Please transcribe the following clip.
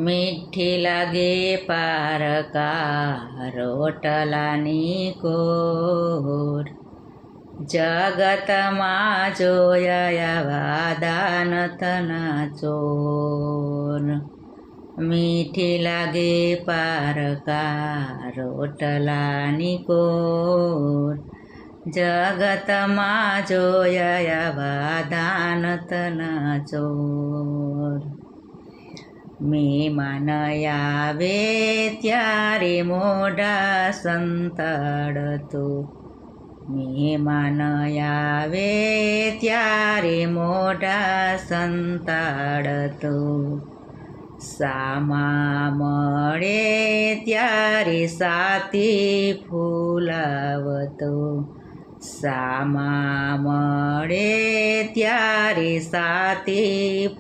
મીઠી લાગે પારકા રોટલાની કોર, જગતમાં જોયા દાનથના ચોર. મીઠી લાગે પારકા રોટલાની કોર, જગતમાં જોયા દાનથના ચોર. મહેમાન આવે ત્યારે મોઢા સંતાડતું, મહેમાન આવે ત્યારે મોઢા સંતાડતું. સામા મળે ત્યારે સાથી ફૂલાવતું, સામા મળે ત્યારે સાથી